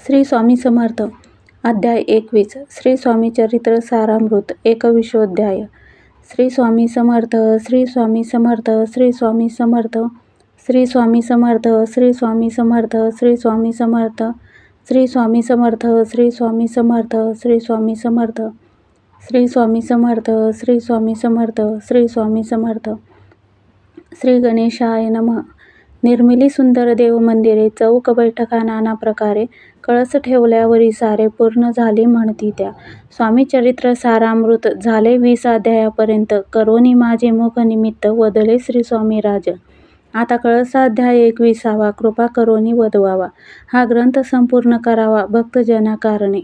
श्री स्वामी समर्थ. अध्याय 21. श्री स्वामी चरित्र सारामृत. 21. श्री स्वामी समर्थ. श्री स्वामी समर्थ. श्री स्वामी समर्थ. श्री स्वामी समर्थ. श्री स्वामी समर्थ. श्री स्वामी समर्थ. श्री स्वामी समर्थ. श्री स्वामी समर्थ. श्री स्वामी समर्थ. श्री स्वामी समर्थ. श्री स्वामी समर्थ. श्री स्वामी समर्थ. श्री गणेशाय नमः. निर्मिली सुंदर देव मंदिरे, चौक बैठका नाना प्रकारे, कळस ठेवल्यावरी सारे पूर्ण झाले म्हणती त्या. स्वामी चरित्र सारामृत झाले 20 अध्यायापर्यंत. करोनी माझे मुख निमित्त वदले श्री स्वामी राज. आता कळसाध्याय 21. कृपा करोनी वदवावा. हा ग्रंथ संपूर्ण करावा भक्तजना कारणे.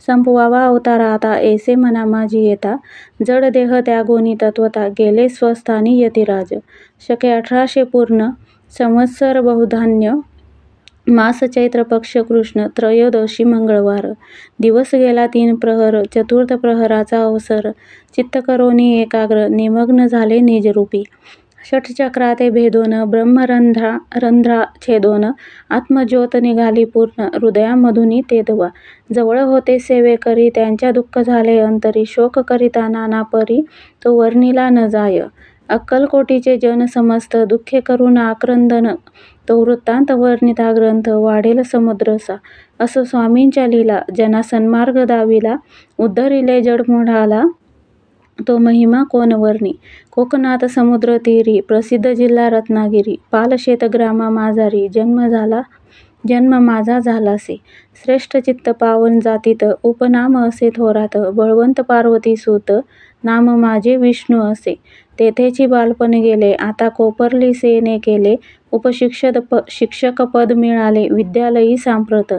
संपवावा अवतारा आता ऐसे मना माझी येता. जड देह त्यागोनी तत्वता गेले स्वस्थानी यतिराज. शके 1800 पूर्ण. संवत्सर बहुधान्य. मास चैत्र पक्ष कृष्ण त्रयोदशी मंगळवार. दिवस गेला 3 प्रहर. चतुर्थ प्रहराचा अवसर. चित्त करोनी एकाग्र निमग्न झाले निजरूपी. षटचक्राते भेदोन ब्रह्मरंध्रा छेदोन आत्मज्योत निघाली पूर्ण हृदयामधुनी तेदवा. जवळ होते सेवे करी त्यांच्या दुःख झाले अंतरी. शोक करिता नाना परी तो वर्णिला न जाय. अक्कलकोटीचे जन समस्त दुःखे करून आक्रंदन. तो वृत्तांत वर्णिता ग्रंथ वाढेल समुद्रसा. असं स्वामींच्या लीला जना सन्मार्ग दाविला. उद्धरिले जडमूढाला तो महिमा कोण वर्णी. कोकणात समुद्र तीरी प्रसिद्ध जिल्हा रत्नागिरी. पालशेत ग्रामा माझारी जन्म माझा झालासे. श्रेष्ठ चित्त पावन जातीत उपनाम असे थोरात. बळवंत पार्वती सूत नाम माझे विष्णू असे. तेथेची बालपण गेले आता कोपरली सेने केले. शिक्षक पद मिळाले विद्यालयी सांप्रत.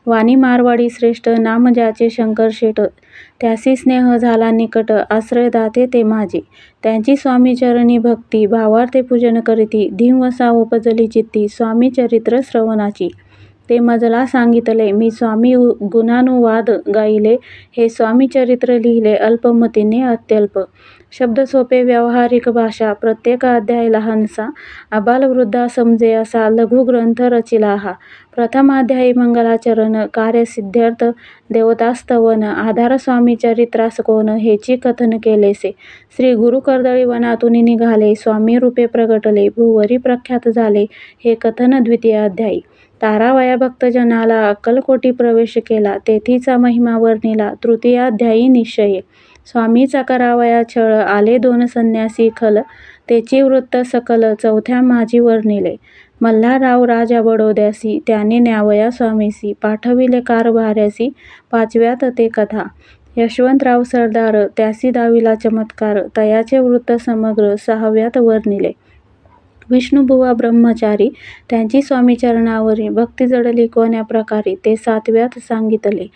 वाणी मारवाडी श्रेष्ठ नाम ज्याचे शंकर शेठ. त्यासी स्नेह झाला निकट आश्रयदाते ते माझे. त्यांची स्वामी चरणी भक्ती भावार्थे पूजन करीती. धीमवसा उपजली चित्ती स्वामी चरित्र श्रवणाची. ते मजला सांगितले मी स्वामी गुणानुवाद गायले. हे स्वामी चरित्र लिहिले अल्पमतीने अत्यल्प. शब्द सोपे व्यावहारिक भाषा. प्रत्येक अध्याय लहानसा. आबालवृद्धा समजे असा लघु ग्रंथ रचिला हा. प्रथमाध्यायी मंगलाचरण कार्यसिद्ध्यर्थ देवतास्तवन. आधार स्वामी चरित्रास कोण हेची कथन केलेसे. श्री गुरु कर्दळी वनातून निघाले स्वामी रूपे प्रगटले. भुवरी प्रख्यात झाले हे कथन द्वितीय अध्यायी. तारावया भक्तजनाला अक्कलकोटी प्रवेश केला तेथीचा महिमा वर्णिला तृतीयाध्यायी निश्चये. स्वामीचा करावया छळ आले 2 संन्यासी खल. तेची वृत्त सकल चौथ्या माझी वर्णिले. मल्हारराव राजा बडोद्यासी त्याने न्यावया स्वामीसी. पाठविले कारभार्यासी 5व्यात ते कथा. यशवंतराव सरदार त्यासी दाविला चमत्कार. तयाचे वृत्त समग्र 6व्यात वर्णिले. विष्णुबुवा ब्रह्मचारी त्यांची स्वामी चरणावरी भक्ती जडली कोण्या प्रकारे ते 7व्यात सांगितले.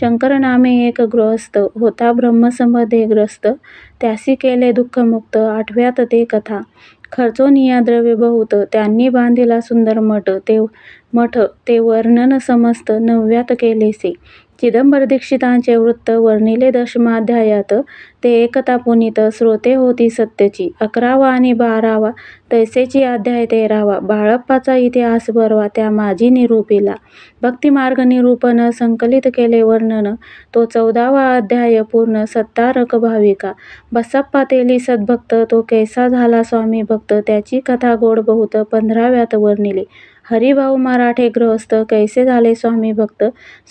शंकर नामे एक गृहस्थ होता ब्रह्मसंबंधे ग्रस्त. त्यासी केले दुःखमुक्त 8व्यात ते कथा. खर्चोनिया द्रव्य बहुत त्यांनी बांधिला सुंदर मठ ते वर्णन समस्त 9व्यात केलेसे. चिदंबर दीक्षितांचे वृत्त वर्णिले 10माध्यायात. ते एकता पुनीत श्रोते होती सत्यची. 11वा आणि 12वा तैसेची अध्याय 13वा. बाळप्पाचा इतिहास बरवा त्या माझी निरूपिला. भक्तिमार्ग निरूपण संकलित केले वर्णन तो 14वा अध्याय पूर्ण. सत्तारक भाविका बसप्पा तेली सद्भक्त तो कैसा झाला स्वामी भक्त. त्याची कथा गोड बहुत 15व्यात वर्णिले. हरिभाऊ मराठे गृहस्थ कैसे झाले स्वामी भक्त.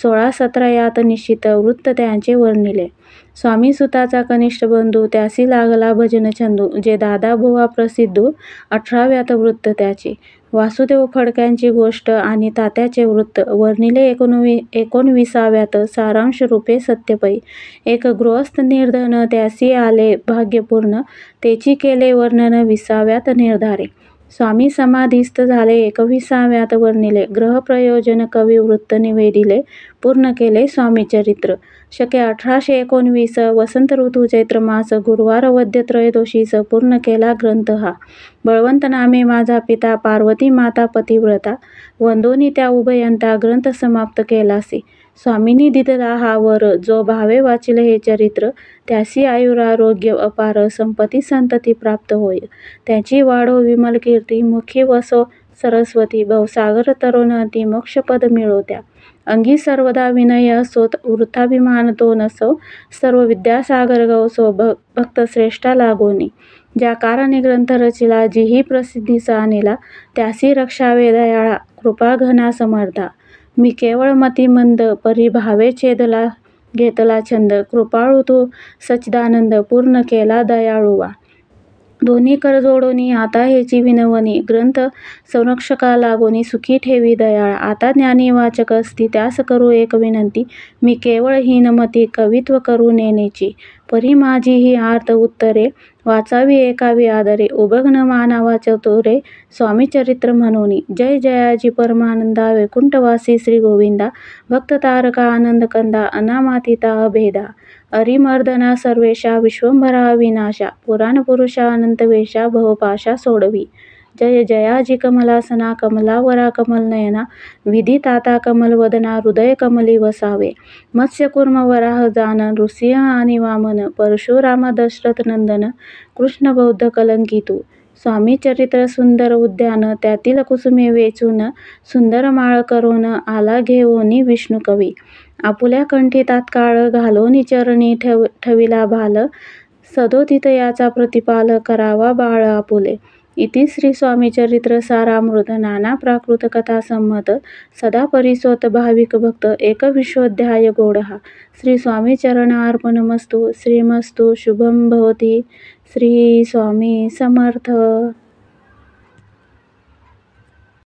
16-17 यात निश्चित वृत्त त्यांचे वर्णिले. स्वामी सुताचा कनिष्ठ बंधू त्यासी लागला भजन चंदू. जे दादाबुवा प्रसिद्धू 18व्यात वृत्त त्याचे. वासुदेव फडक्यांची गोष्ट आणि तात्याचे वृत्त वर्णिले 19व्यात सारांश रूपे सत्यपै. एक गृहस्थ निर्धन त्यासी आले भाग्यपूर्ण. तेची केले वर्णन 20व्यात निर्धारे. स्वामी समाधीस्थ झाले 21व्यात वर्णिले. ग्रहप्रयोजन कवी वृत्त निवेदिले पूर्ण केले स्वामी चरित्र. शके 1819 वसंत ऋतू चैत्र मास गुरुवार वद्य त्रयोदशीस पूर्ण केला ग्रंथ हा. बळवंत नामे माझा पिता पार्वती माता पतिव्रता. वंदोनी त्या उभयंता ग्रंथ समाप्त केलासे. स्वामींनी दिदला हा वर जो भावे वाचिल हे चरित्र. त्यासी आयुरारोग्य अपार संपत्ती संतती प्राप्त होय. त्याची वाढो विमल कीर्ती मुखी वसो सरस्वती. भवसागर तरुण अति मोक्षपद मिळवत्या. अंगी सर्वदा विनय असोत वृथाभिमान तो नसो सर्व विद्यासागर गवसो भक्त श्रेष्ठा लागोनी ज्या कारणे ग्रंथ रचिला जीही प्रसिद्धीचा आणिला त्यासी रक्षावे दयाळा कृपा घना समर्था मी केवळ मतिमंद परिभावे छेदला घेतला छंद कृपाळू तो सच्चिदानंद पूर्ण केला दयाळूवा दोन्ही कर जोडोनी आता हेची विनवणी ग्रंथ संरक्षका लागोनी सुखी ठेवी दयाळ आता ज्ञानी वाचक असती त्यास करू एक विनंती मी केवळ हीनमती कवित्व करू नेनेची परी माझी ही आर्त उत्तरे वाचावी ऐकावी आदरे उभग्न मानावा चतुरे स्वामी चरित्र म्हणूनी जय जयाजी परमानंदा वैकुंठवासी श्री गोविंदा भक्त तारका आनंद कंदा अनामातीता अभेदा अरिमर्दना सर्वेशा विश्वंभरा विनाशा पुराण पुरुषा अनंतवेशा भवपाशा सोडवी जय जयाजी कमलासना कमलावरा कमलनयना विधी ताता कमलवदना हृदय कमली वसावे मत्स्यकूर्म वराह जान नृसिंह आणि वामन परशुराम दशरथ नंदन कृष्ण बौद्ध कलंकितू स्वामी चरित्र सुंदर उद्यान त्यातील कुसुमे वेचून सुंदर माळ करून आला घेऊनी विष्णू कवी आपुल्या कंठी तात्काळ घालोनी चरणी ठविला भाल सदोदित याचा प्रतिपाल करावा बाळ आपुले इति श्री स्वामी चरित्र सारामृत नाना प्राकृत कथा संमत सदा परिसोत भाविक भक्त एक विश्वोध्याय गोडहा श्री स्वामी चरणार्पणमस्तु श्रीमस्तु शुभम भवती श्री स्वामी समर्थ।